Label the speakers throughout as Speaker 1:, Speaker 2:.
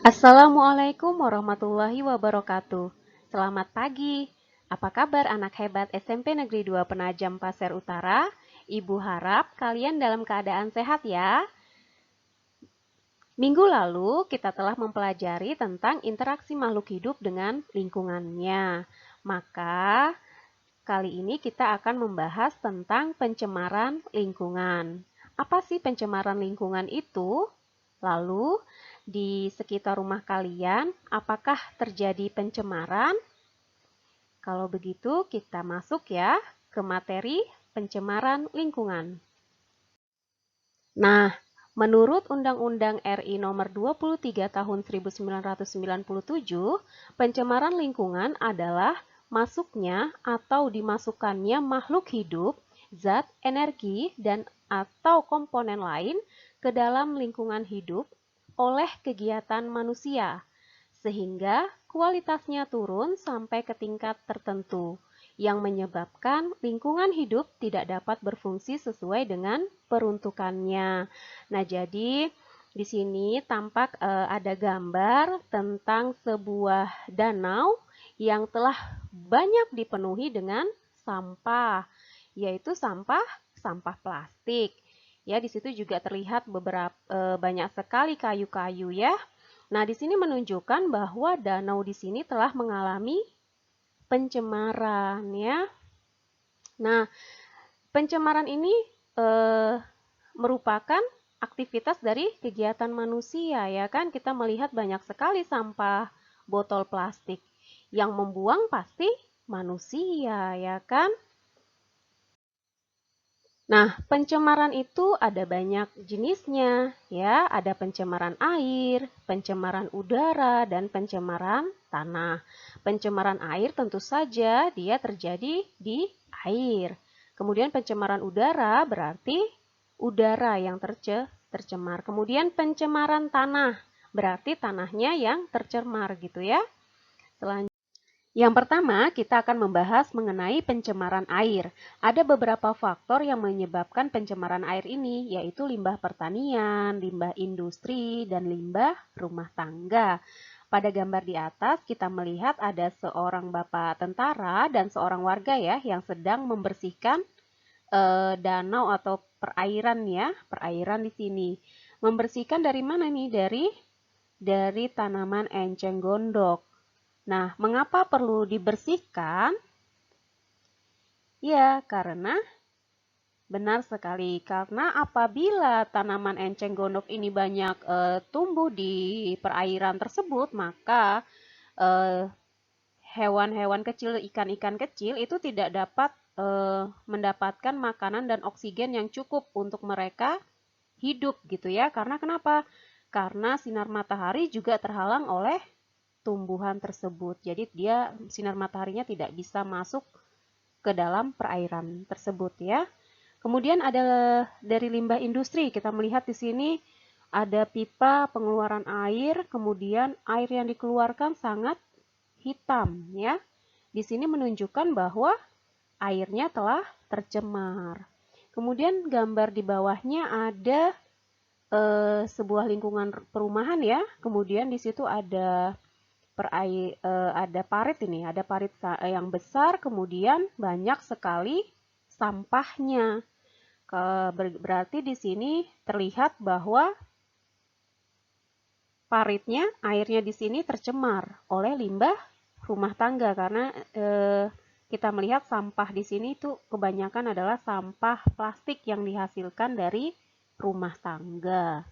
Speaker 1: Assalamualaikum warahmatullahi wabarakatuh. Selamat pagi. Apa kabar anak hebat SMP Negeri 2 Penajam Pasir Utara? Ibu harap kalian dalam keadaan sehat ya. Minggu lalu kita telah mempelajari tentang interaksi makhluk hidup dengan lingkungannya. Maka kali ini kita akan membahas tentang pencemaran lingkungan. Apa sih pencemaran lingkungan itu? Lalu, di sekitar rumah kalian, apakah terjadi pencemaran? Kalau begitu, kita masuk ya ke materi pencemaran lingkungan. Nah, menurut Undang-Undang RI Nomor 23 Tahun 1997, pencemaran lingkungan adalah masuknya atau dimasukkannya makhluk hidup, zat, energi, dan atau komponen lain ke dalam lingkungan hidup oleh kegiatan manusia, sehingga kualitasnya turun sampai ke tingkat tertentu yang menyebabkan lingkungan hidup tidak dapat berfungsi sesuai dengan peruntukannya. Nah, jadi di sini tampak ada gambar tentang sebuah danau yang telah banyak dipenuhi dengan sampah, yaitu sampah plastik. Ya, di situ juga terlihat banyak sekali kayu-kayu ya. Nah, di sini menunjukkan bahwa danau di sini telah mengalami pencemaran ya. Nah, pencemaran ini merupakan aktivitas dari kegiatan manusia ya kan. Kita melihat banyak sekali sampah botol plastik. Yang membuang pasti manusia ya kan. Nah, pencemaran itu ada banyak jenisnya ya, ada pencemaran air, pencemaran udara, dan pencemaran tanah. Pencemaran air tentu saja dia terjadi di air. Kemudian pencemaran udara berarti udara yang tercemar. Kemudian pencemaran tanah berarti tanahnya yang tercemar gitu ya. Selanjutnya, yang pertama, kita akan membahas mengenai pencemaran air. Ada beberapa faktor yang menyebabkan pencemaran air ini, yaitu limbah pertanian, limbah industri, dan limbah rumah tangga. Pada gambar di atas, kita melihat ada seorang bapak tentara dan seorang warga ya, yang sedang membersihkan danau atau perairan ya, perairan di sini. Membersihkan dari mana nih? Dari tanaman enceng gondok. Nah, mengapa perlu dibersihkan? Ya, karena benar sekali. Karena apabila tanaman enceng gondok ini banyak tumbuh di perairan tersebut, maka hewan-hewan kecil, ikan-ikan kecil itu tidak dapat mendapatkan makanan dan oksigen yang cukup untuk mereka hidup gitu ya. Karena kenapa? Karena sinar matahari juga terhalang oleh tumbuhan tersebut. Jadi dia sinar mataharinya tidak bisa masuk ke dalam perairan tersebut ya. Kemudian ada dari limbah industri. Kita melihat di sini ada pipa pengeluaran air, kemudian air yang dikeluarkan sangat hitam ya. Di sini menunjukkan bahwa airnya telah tercemar. Kemudian gambar di bawahnya ada sebuah lingkungan perumahan ya. Kemudian di situ ada ada parit ini, ada parit yang besar, kemudian banyak sekali sampahnya. Berarti di sini terlihat bahwa paritnya, airnya di sini tercemar oleh limbah rumah tangga karena kita melihat sampah di sini itu kebanyakan adalah sampah plastik yang dihasilkan dari rumah tangga.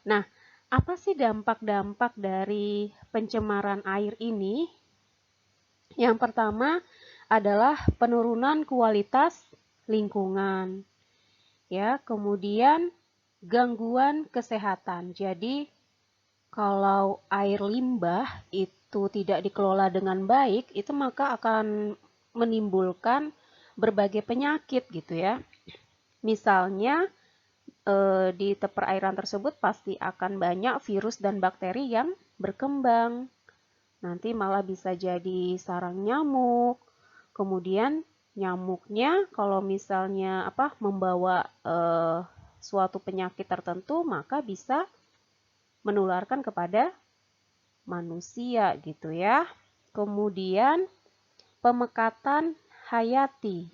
Speaker 1: Nah, apa sih dampak-dampak dari pencemaran air ini? Yang pertama adalah penurunan kualitas lingkungan. Ya, kemudian gangguan kesehatan. Jadi, kalau air limbah itu tidak dikelola dengan baik, itu maka akan menimbulkan berbagai penyakit gitu ya. Misalnya, di perairan tersebut pasti akan banyak virus dan bakteri yang berkembang. Nanti malah bisa jadi sarang nyamuk. Kemudian nyamuknya kalau misalnya membawa suatu penyakit tertentu, maka bisa menularkan kepada manusia gitu ya. Kemudian pemekatan hayati.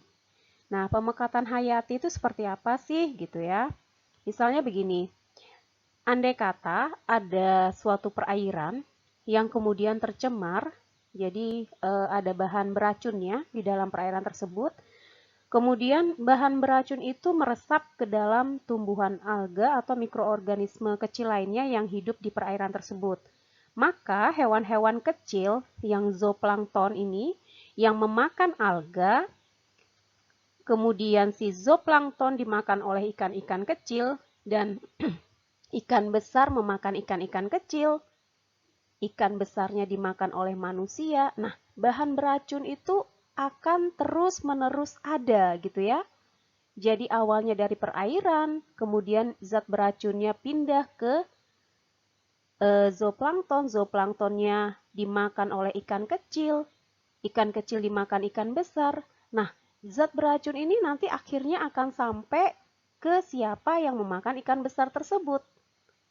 Speaker 1: Nah, pemekatan hayati itu seperti apa sih gitu ya? Misalnya begini, andai kata ada suatu perairan yang kemudian tercemar, jadi ada bahan beracunnya di dalam perairan tersebut, kemudian bahan beracun itu meresap ke dalam tumbuhan alga atau mikroorganisme kecil lainnya yang hidup di perairan tersebut. Maka hewan-hewan kecil yang zooplankton ini yang memakan alga, kemudian si zooplankton dimakan oleh ikan-ikan kecil dan ikan besar memakan ikan-ikan kecil, ikan besarnya dimakan oleh manusia. Nah, bahan beracun itu akan terus-menerus ada gitu ya. Jadi awalnya dari perairan, kemudian zat beracunnya pindah ke zooplankton, zooplanktonnya dimakan oleh ikan kecil dimakan ikan besar. Nah, zat beracun ini nanti akhirnya akan sampai ke siapa yang memakan ikan besar tersebut.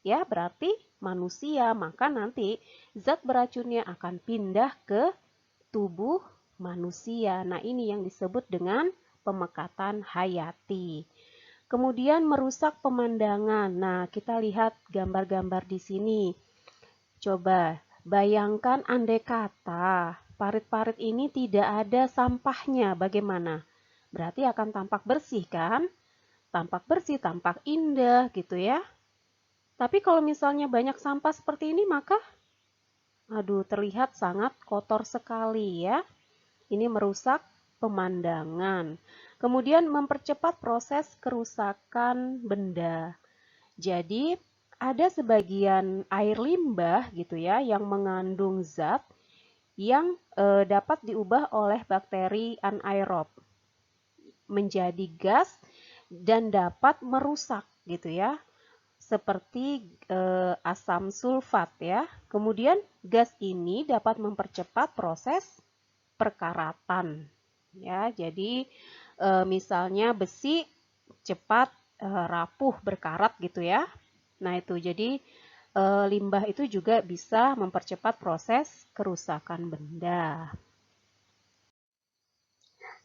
Speaker 1: Ya, berarti manusia, maka nanti zat beracunnya akan pindah ke tubuh manusia. Nah, ini yang disebut dengan pemekatan hayati. Kemudian merusak pemandangan. Nah, kita lihat gambar-gambar di sini. Coba bayangkan andai kata parit-parit ini tidak ada sampahnya, bagaimana? Berarti akan tampak bersih kan? Tampak bersih, tampak indah gitu ya. Tapi kalau misalnya banyak sampah seperti ini maka terlihat sangat kotor sekali ya. Ini merusak pemandangan. Kemudian mempercepat proses kerusakan benda. Jadi ada sebagian air limbah gitu ya yang mengandung zat yang dapat diubah oleh bakteri anaerob menjadi gas dan dapat merusak gitu ya. Seperti asam sulfat ya. Kemudian gas ini dapat mempercepat proses perkaratan ya. Jadi misalnya besi cepat rapuh berkarat gitu ya. Nah, itu jadi limbah itu juga bisa mempercepat proses kerusakan benda.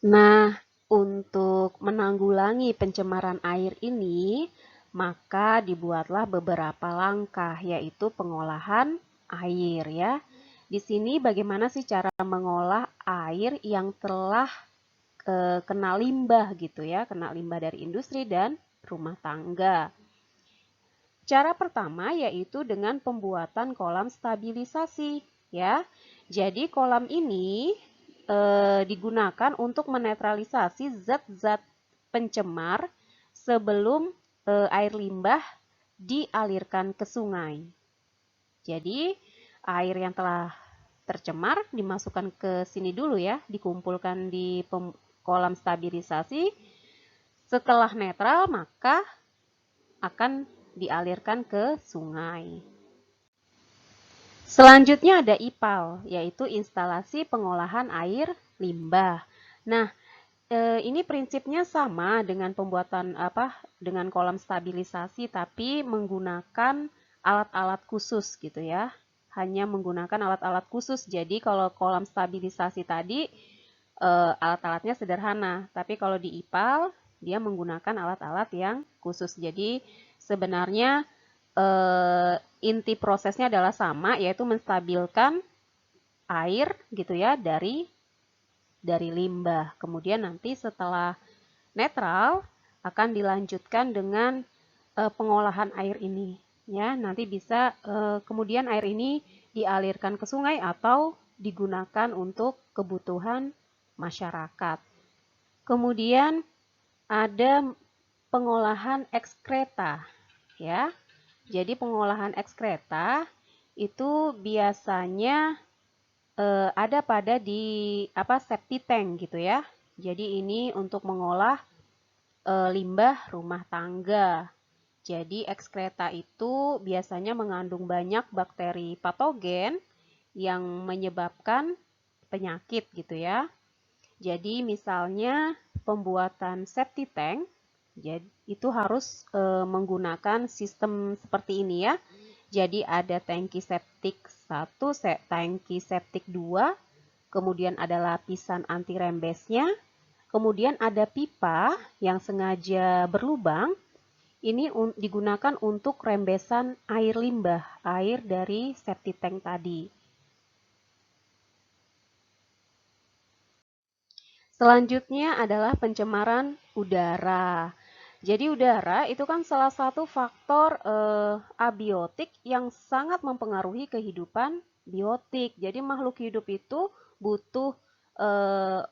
Speaker 1: Nah, untuk menanggulangi pencemaran air ini, maka dibuatlah beberapa langkah, yaitu pengolahan air ya. Di sini bagaimana sih cara mengolah air yang telah kena limbah gitu ya, kena limbah dari industri dan rumah tangga. Cara pertama yaitu dengan pembuatan kolam stabilisasi ya. Jadi kolam ini digunakan untuk menetralisasi zat-zat pencemar sebelum air limbah dialirkan ke sungai. Jadi air yang telah tercemar dimasukkan ke sini dulu ya, dikumpulkan di kolam stabilisasi. Setelah netral maka akan dialirkan ke sungai. Selanjutnya ada IPAL, yaitu instalasi pengolahan air limbah. Nah, ini prinsipnya sama dengan pembuatan dengan kolam stabilisasi, tapi menggunakan alat-alat khusus gitu ya. Hanya menggunakan alat-alat khusus. Jadi kalau kolam stabilisasi tadi alat-alatnya sederhana, tapi kalau di IPAL dia menggunakan alat-alat yang khusus. Jadi sebenarnya inti prosesnya adalah sama, yaitu menstabilkan air gitu ya dari limbah. Kemudian nanti setelah netral akan dilanjutkan dengan pengolahan air ini ya. Nanti bisa kemudian air ini dialirkan ke sungai atau digunakan untuk kebutuhan masyarakat. Kemudian ada pengolahan ekskreta ya. Jadi pengolahan ekskreta itu biasanya ada pada di septic tank gitu ya. Jadi ini untuk mengolah limbah rumah tangga. Jadi ekskreta itu biasanya mengandung banyak bakteri patogen yang menyebabkan penyakit gitu ya. Jadi misalnya pembuatan septic tank itu harus menggunakan sistem seperti ini ya. Jadi ada tangki septik 1, tangki septik 2, kemudian ada lapisan anti rembesnya, kemudian ada pipa yang sengaja berlubang. Ini digunakan untuk rembesan air limbah, air dari septic tank tadi. Selanjutnya adalah pencemaran udara. Jadi udara itu kan salah satu faktor abiotik yang sangat mempengaruhi kehidupan biotik. Jadi makhluk hidup itu butuh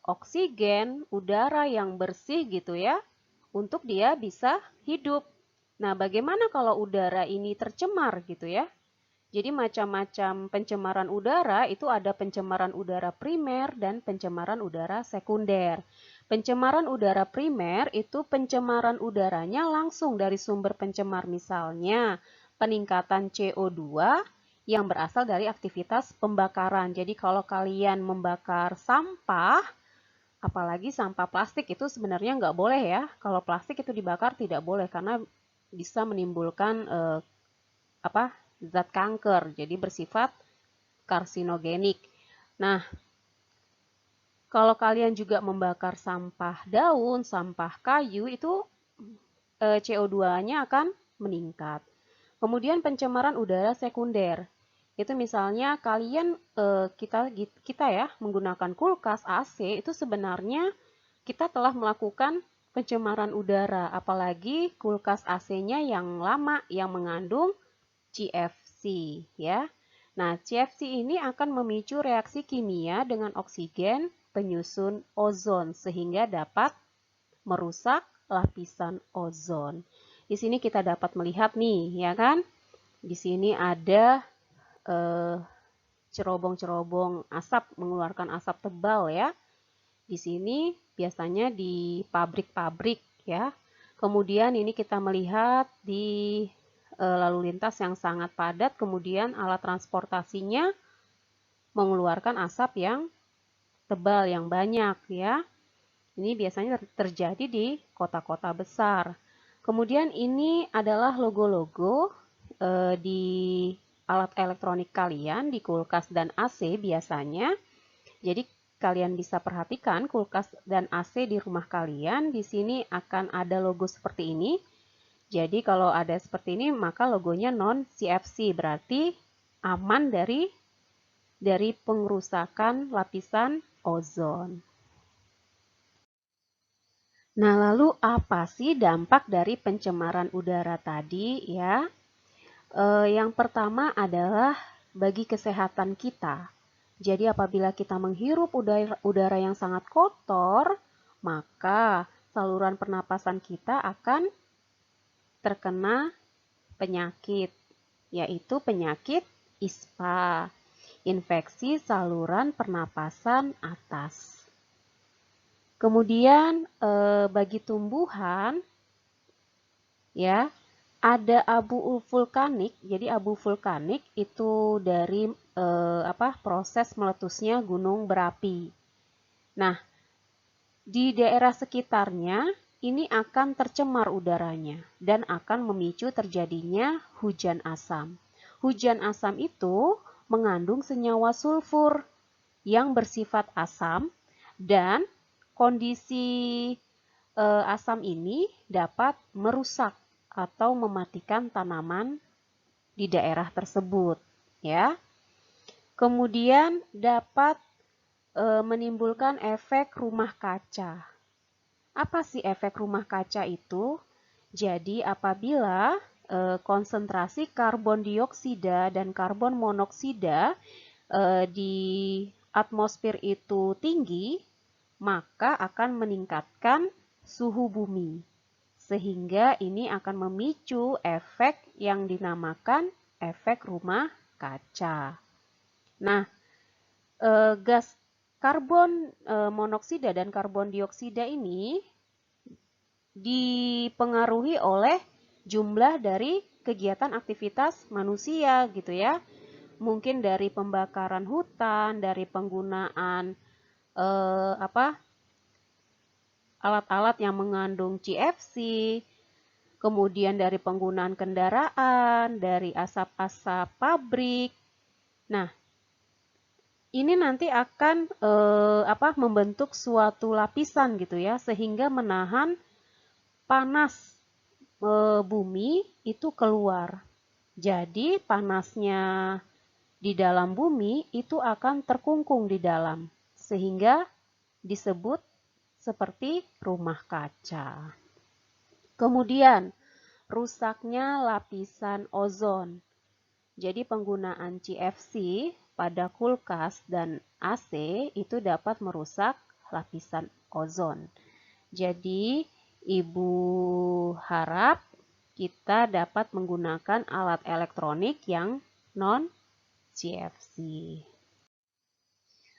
Speaker 1: oksigen, udara yang bersih gitu ya, untuk dia bisa hidup. Nah, bagaimana kalau udara ini tercemar gitu ya? Jadi macam-macam pencemaran udara itu ada pencemaran udara primer dan pencemaran udara sekunder. Pencemaran udara primer itu pencemaran udaranya langsung dari sumber pencemar, misalnya peningkatan CO2 yang berasal dari aktivitas pembakaran. Jadi kalau kalian membakar sampah, apalagi sampah plastik, itu sebenarnya nggak boleh ya. Kalau plastik itu dibakar tidak boleh karena bisa menimbulkan zat kanker, jadi bersifat karsinogenik. Nah, kalau kalian juga membakar sampah daun, sampah kayu, itu CO2-nya akan meningkat. Kemudian pencemaran udara sekunder. Itu misalnya kalian kita ya menggunakan kulkas AC, itu sebenarnya kita telah melakukan pencemaran udara, apalagi kulkas AC-nya yang lama yang mengandung CFC ya. Nah, CFC ini akan memicu reaksi kimia dengan oksigen penyusun ozon sehingga dapat merusak lapisan ozon. Di sini kita dapat melihat nih, ya kan? Di sini ada cerobong-cerobong asap, mengeluarkan asap tebal ya. Di sini biasanya di pabrik-pabrik ya. Kemudian ini kita melihat di lalu lintas yang sangat padat, kemudian alat transportasinya mengeluarkan asap yang tebal, yang banyak ya. Ini biasanya terjadi di kota-kota besar. Kemudian ini adalah logo-logo di alat elektronik kalian, di kulkas dan AC biasanya. Jadi kalian bisa perhatikan kulkas dan AC di rumah kalian, di sini akan ada logo seperti ini. Jadi kalau ada seperti ini, maka logonya non-CFC, berarti aman dari pengerusakan lapisan ozon. Nah, lalu apa sih dampak dari pencemaran udara tadi ya? Yang pertama adalah bagi kesehatan kita. Jadi apabila kita menghirup udara yang sangat kotor, maka saluran pernapasan kita akan terkena penyakit, yaitu penyakit ISPA, infeksi saluran pernapasan atas. Kemudian bagi tumbuhan, ya, ada abu vulkanik. Jadi abu vulkanik itu dari proses meletusnya gunung berapi. Nah, di daerah sekitarnya ini akan tercemar udaranya dan akan memicu terjadinya hujan asam. Hujan asam itu mengandung senyawa sulfur yang bersifat asam, dan kondisi asam ini dapat merusak atau mematikan tanaman di daerah tersebut ya. Kemudian dapat menimbulkan efek rumah kaca. Apa sih efek rumah kaca itu? Jadi apabila konsentrasi karbon dioksida dan karbon monoksida di atmosfer itu tinggi, maka akan meningkatkan suhu bumi. Sehingga ini akan memicu efek yang dinamakan efek rumah kaca. Nah, gas karbon monoksida dan karbon dioksida ini dipengaruhi oleh jumlah dari kegiatan aktivitas manusia gitu ya. Mungkin dari pembakaran hutan, dari penggunaan alat-alat yang mengandung CFC, kemudian dari penggunaan kendaraan, dari asap-asap pabrik. Nah, ini nanti akan membentuk suatu lapisan gitu ya, sehingga menahan panas bumi itu keluar. Jadi panasnya di dalam bumi itu akan terkungkung di dalam, sehingga disebut seperti rumah kaca. Kemudian, rusaknya lapisan ozon. Jadi penggunaan CFC pada kulkas dan AC itu dapat merusak lapisan ozon. Jadi, Ibu harap kita dapat menggunakan alat elektronik yang non-CFC.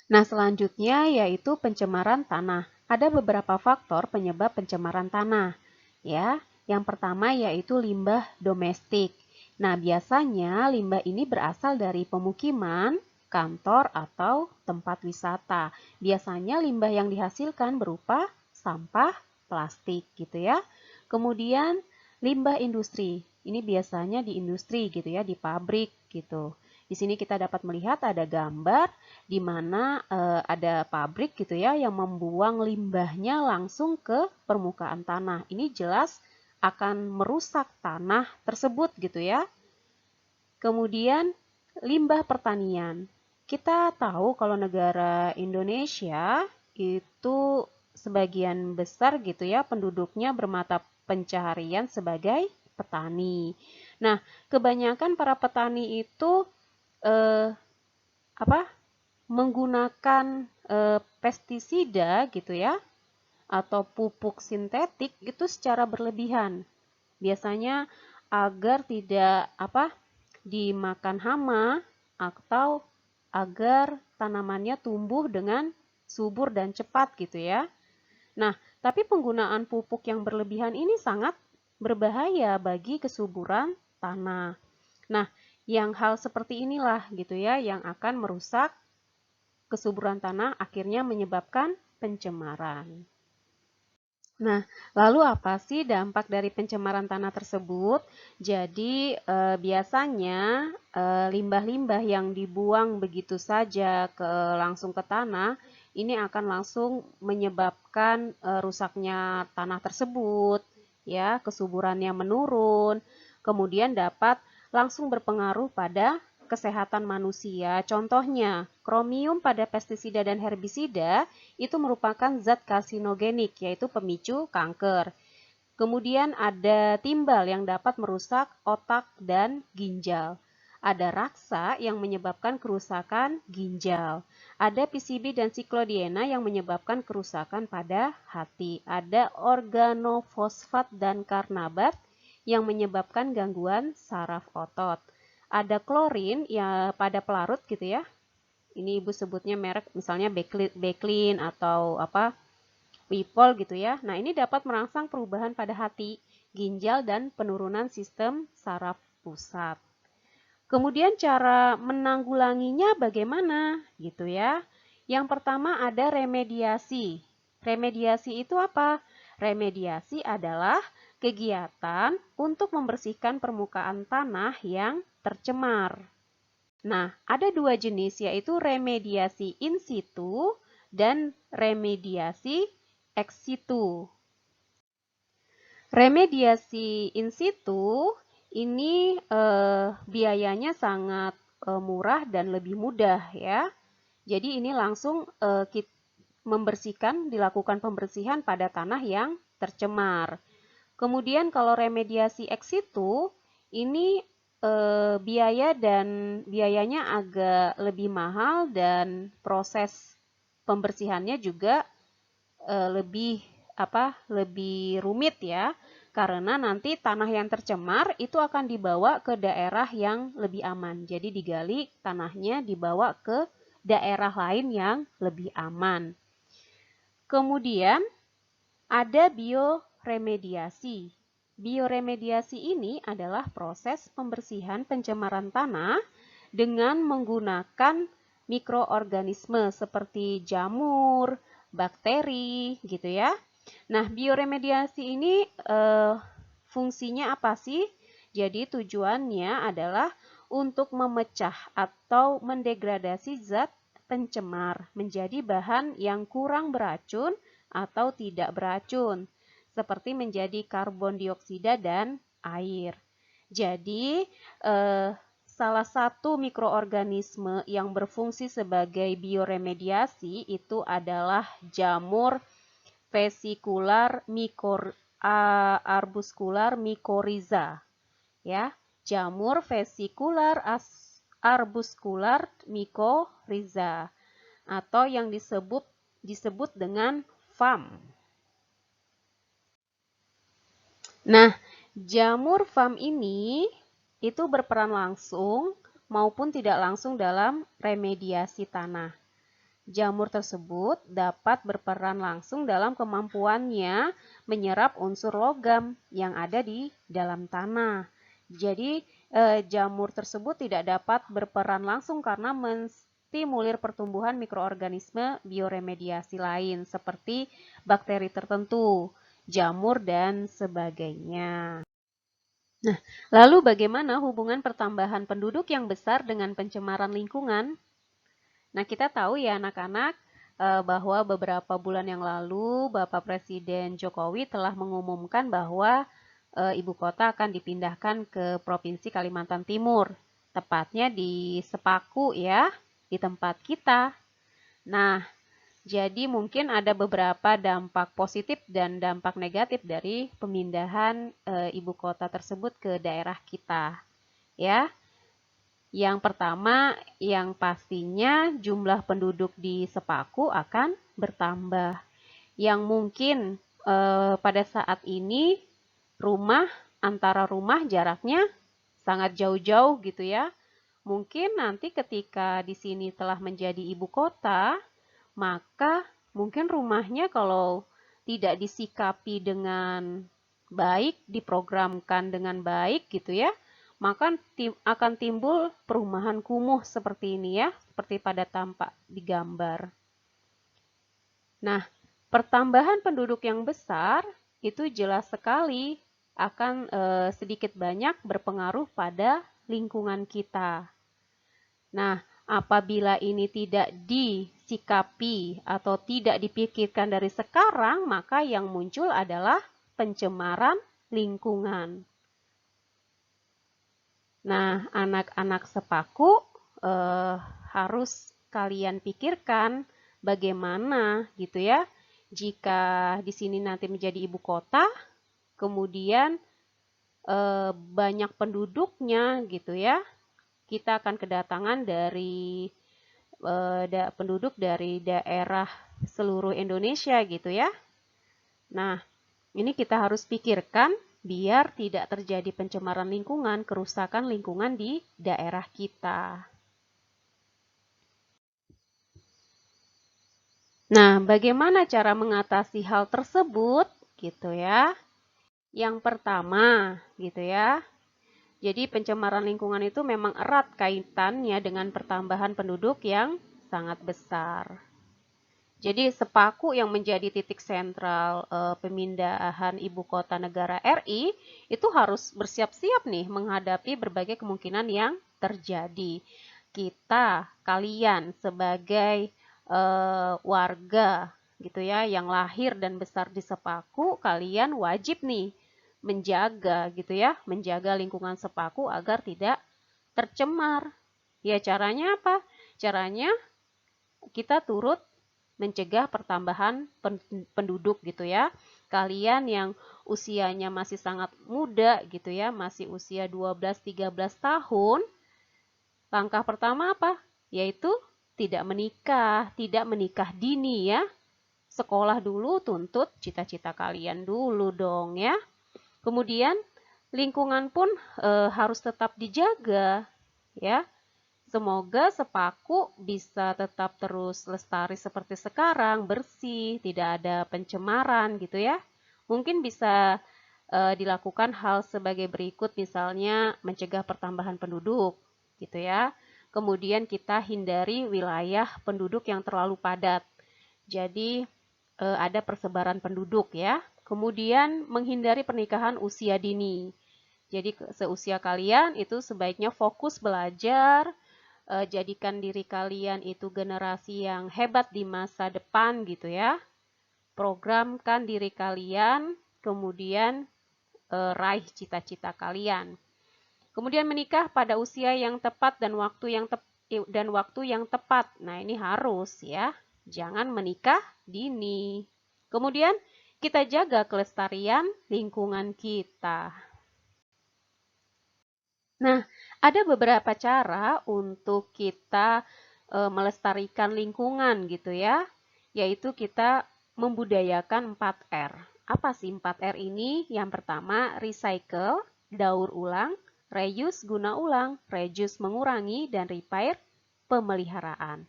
Speaker 1: Nah, selanjutnya yaitu pencemaran tanah. Ada beberapa faktor penyebab pencemaran tanah. Ya, yang pertama yaitu limbah domestik. Nah, biasanya limbah ini berasal dari pemukiman, kantor, atau tempat wisata. Biasanya limbah yang dihasilkan berupa sampah plastik gitu ya. Kemudian limbah industri. Ini biasanya di industri gitu ya, di pabrik gitu. Di sini kita dapat melihat ada gambar di mana ada pabrik gitu ya yang membuang limbahnya langsung ke permukaan tanah. Ini jelas akan merusak tanah tersebut gitu ya. Kemudian limbah pertanian. Kita tahu kalau negara Indonesia itu sebagian besar gitu ya penduduknya bermata pencaharian sebagai petani. Nah, kebanyakan para petani itu menggunakan pestisida gitu ya atau pupuk sintetik itu secara berlebihan. Biasanya agar tidak dimakan hama atau agar tanamannya tumbuh dengan subur dan cepat gitu ya. Nah, tapi penggunaan pupuk yang berlebihan ini sangat berbahaya bagi kesuburan tanah. Nah, yang hal seperti inilah gitu ya yang akan merusak kesuburan tanah, akhirnya menyebabkan pencemaran. Nah, lalu apa sih dampak dari pencemaran tanah tersebut? Jadi, biasanya limbah-limbah yang dibuang begitu saja langsung ke tanah, ini akan langsung menyebabkan rusaknya tanah tersebut, ya, kesuburannya menurun, kemudian dapat langsung berpengaruh pada kesehatan manusia. Contohnya, kromium pada pestisida dan herbisida itu merupakan zat karsinogenik, yaitu pemicu kanker. Kemudian ada timbal yang dapat merusak otak dan ginjal. Ada raksa yang menyebabkan kerusakan ginjal. Ada PCB dan siklodiena yang menyebabkan kerusakan pada hati. Ada organofosfat dan karnabat yang menyebabkan gangguan saraf otot. Ada klorin ya pada pelarut gitu ya. Ini Ibu sebutnya merek misalnya Becklin atau Wipol gitu ya. Nah, ini dapat merangsang perubahan pada hati, ginjal, dan penurunan sistem saraf pusat. Kemudian cara menanggulanginya bagaimana gitu ya. Yang pertama ada remediasi. Remediasi itu apa? Remediasi adalah kegiatan untuk membersihkan permukaan tanah yang tercemar. Nah, ada dua jenis yaitu remediasi in situ dan remediasi ex situ. Remediasi in situ ini biayanya sangat murah dan lebih mudah ya. Jadi ini langsung dilakukan pembersihan pada tanah yang tercemar. Kemudian kalau remediasi ex situ ini biayanya agak lebih mahal dan proses pembersihannya juga lebih rumit ya. Karena nanti tanah yang tercemar itu akan dibawa ke daerah yang lebih aman. Jadi digali tanahnya dibawa ke daerah lain yang lebih aman. Kemudian ada bioremediasi. Bioremediasi ini adalah proses pembersihan pencemaran tanah dengan menggunakan mikroorganisme seperti jamur, bakteri gitu ya. Nah, bioremediasi ini fungsinya apa sih? Jadi tujuannya adalah untuk memecah atau mendegradasi zat pencemar menjadi bahan yang kurang beracun atau tidak beracun, seperti menjadi karbon dioksida dan air. Jadi, salah satu mikroorganisme yang berfungsi sebagai bioremediasi itu adalah jamur vesicular arbuscular mycorrhiza, ya. Jamur vesicular arbuscular mycorrhiza atau yang disebut dengan FAM. Nah, jamur FAM ini itu berperan langsung maupun tidak langsung dalam remediasi tanah. Jamur tersebut dapat berperan langsung dalam kemampuannya menyerap unsur logam yang ada di dalam tanah. Jadi, jamur tersebut tidak dapat berperan langsung karena menstimulir pertumbuhan mikroorganisme bioremediasi lain seperti bakteri tertentu, jamur, dan sebagainya. Nah, lalu bagaimana hubungan pertambahan penduduk yang besar dengan pencemaran lingkungan? Nah, kita tahu ya anak-anak bahwa beberapa bulan yang lalu Bapak Presiden Jokowi telah mengumumkan bahwa ibu kota akan dipindahkan ke Provinsi Kalimantan Timur, tepatnya di Sepaku ya, di tempat kita. Nah, jadi mungkin ada beberapa dampak positif dan dampak negatif dari pemindahan ibu kota tersebut ke daerah kita. Ya, yang pertama, yang pastinya jumlah penduduk di Sepaku akan bertambah. Yang mungkin pada saat ini antara rumah jaraknya sangat jauh-jauh gitu ya. Mungkin nanti ketika di sini telah menjadi ibu kota, maka mungkin rumahnya kalau tidak disikapi dengan baik, diprogramkan dengan baik gitu ya, maka akan timbul perumahan kumuh seperti ini ya, seperti pada tampak di gambar. Nah, pertambahan penduduk yang besar itu jelas sekali akan sedikit banyak berpengaruh pada lingkungan kita. Nah, apabila ini tidak disikapi atau tidak dipikirkan dari sekarang, maka yang muncul adalah pencemaran lingkungan. Nah, anak-anak Sepaku harus kalian pikirkan bagaimana gitu ya, jika di sini nanti menjadi ibu kota, kemudian banyak penduduknya gitu ya, kita akan kedatangan dari penduduk dari daerah seluruh Indonesia gitu ya. Nah, ini kita harus pikirkan biar tidak terjadi pencemaran lingkungan, kerusakan lingkungan di daerah kita. Nah, bagaimana cara mengatasi hal tersebut gitu ya? Yang pertama gitu ya, jadi pencemaran lingkungan itu memang erat kaitannya dengan pertambahan penduduk yang sangat besar. Jadi Sepaku yang menjadi titik sentral pemindahan ibu kota negara RI itu harus bersiap-siap nih menghadapi berbagai kemungkinan yang terjadi. Kalian sebagai warga gitu ya yang lahir dan besar di Sepaku, kalian wajib nih menjaga gitu ya, menjaga lingkungan Sepaku agar tidak tercemar. Ya caranya apa? Caranya kita turut mencegah pertambahan penduduk gitu ya. Kalian yang usianya masih sangat muda gitu ya, masih usia 12-13 tahun, langkah pertama apa? Yaitu tidak menikah dini ya. Sekolah dulu, tuntut cita-cita kalian dulu dong ya. Kemudian lingkungan pun harus tetap dijaga ya. Semoga Sepaku bisa tetap terus lestari seperti sekarang, bersih, tidak ada pencemaran gitu ya. Mungkin bisa dilakukan hal sebagai berikut, misalnya mencegah pertambahan penduduk gitu ya. Kemudian kita hindari wilayah penduduk yang terlalu padat. Jadi ada persebaran penduduk ya. Kemudian menghindari pernikahan usia dini. Jadi seusia kalian itu sebaiknya fokus belajar, jadikan diri kalian itu generasi yang hebat di masa depan gitu ya. Programkan diri kalian, kemudian raih cita-cita kalian. Kemudian menikah pada usia yang tepat dan waktu yang tepat. Nah, ini harus ya. Jangan menikah dini. Kemudian kita jaga kelestarian lingkungan kita. Nah, ada beberapa cara untuk kita melestarikan lingkungan gitu ya, yaitu kita membudayakan 4R. Apa sih 4R ini? Yang pertama, recycle, daur ulang, reuse, guna ulang, reduce, mengurangi, dan repair, pemeliharaan.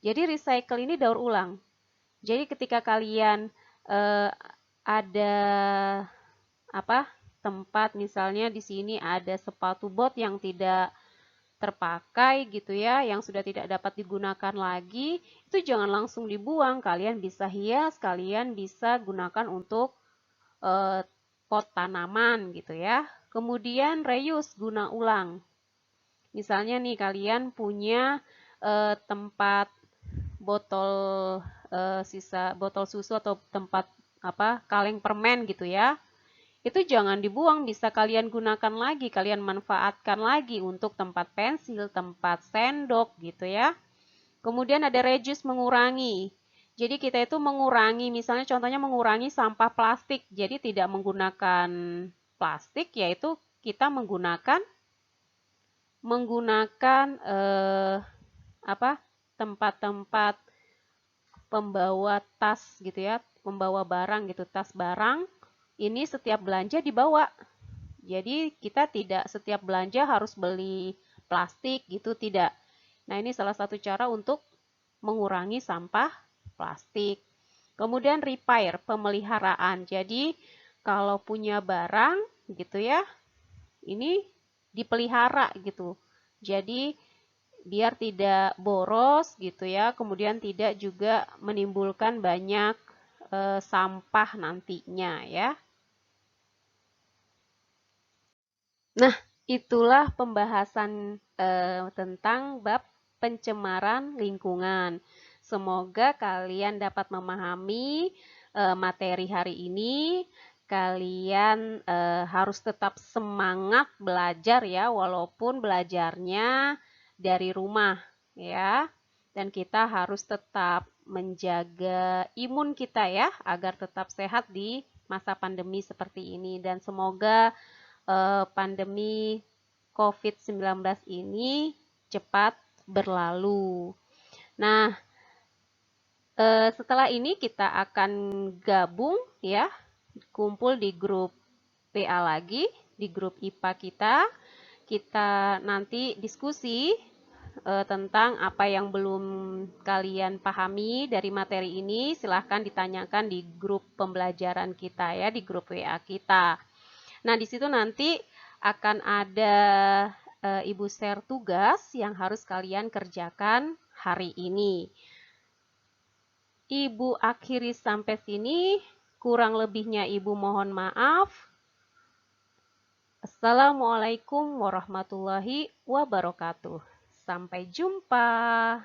Speaker 1: Jadi recycle ini daur ulang. Jadi ketika kalian ada tempat, misalnya di sini ada sepatu bot yang tidak terpakai gitu ya, yang sudah tidak dapat digunakan lagi, itu jangan langsung dibuang. Kalian bisa hias, kalian bisa gunakan untuk pot tanaman gitu ya. Kemudian reuse, guna ulang. Misalnya nih kalian punya tempat botol sisa botol susu atau tempat kaleng permen gitu ya. Itu jangan dibuang, bisa kalian gunakan lagi, kalian manfaatkan lagi untuk tempat pensil, tempat sendok gitu ya. Kemudian ada reduce, mengurangi. Jadi kita itu mengurangi, misalnya contohnya mengurangi sampah plastik. Jadi tidak menggunakan plastik, yaitu kita menggunakan tempat-tempat pembawa tas gitu ya, pembawa barang gitu, tas barang. Ini setiap belanja dibawa. Jadi kita tidak setiap belanja harus beli plastik gitu, tidak. Nah, ini salah satu cara untuk mengurangi sampah plastik. Kemudian repair, pemeliharaan. Jadi kalau punya barang gitu ya, ini dipelihara gitu. Jadi biar tidak boros gitu ya, kemudian tidak juga menimbulkan banyak sampah nantinya ya. Nah, itulah pembahasan tentang bab pencemaran lingkungan. Semoga kalian dapat memahami materi hari ini. Kalian harus tetap semangat belajar ya, walaupun belajarnya dari rumah ya. Dan kita harus tetap menjaga imun kita ya, agar tetap sehat di masa pandemi seperti ini. Dan semoga pandemi COVID-19 ini cepat berlalu. Nah, setelah ini kita akan gabung ya, kumpul di grup PA lagi, di grup IPA kita. Kita nanti diskusi tentang apa yang belum kalian pahami dari materi ini. Silahkan ditanyakan di grup pembelajaran kita ya, di grup WA kita. Nah, di situ nanti akan ada Ibu share tugas yang harus kalian kerjakan hari ini. Ibu akhiri sampai sini, kurang lebihnya Ibu mohon maaf. Assalamualaikum warahmatullahi wabarakatuh. Sampai jumpa.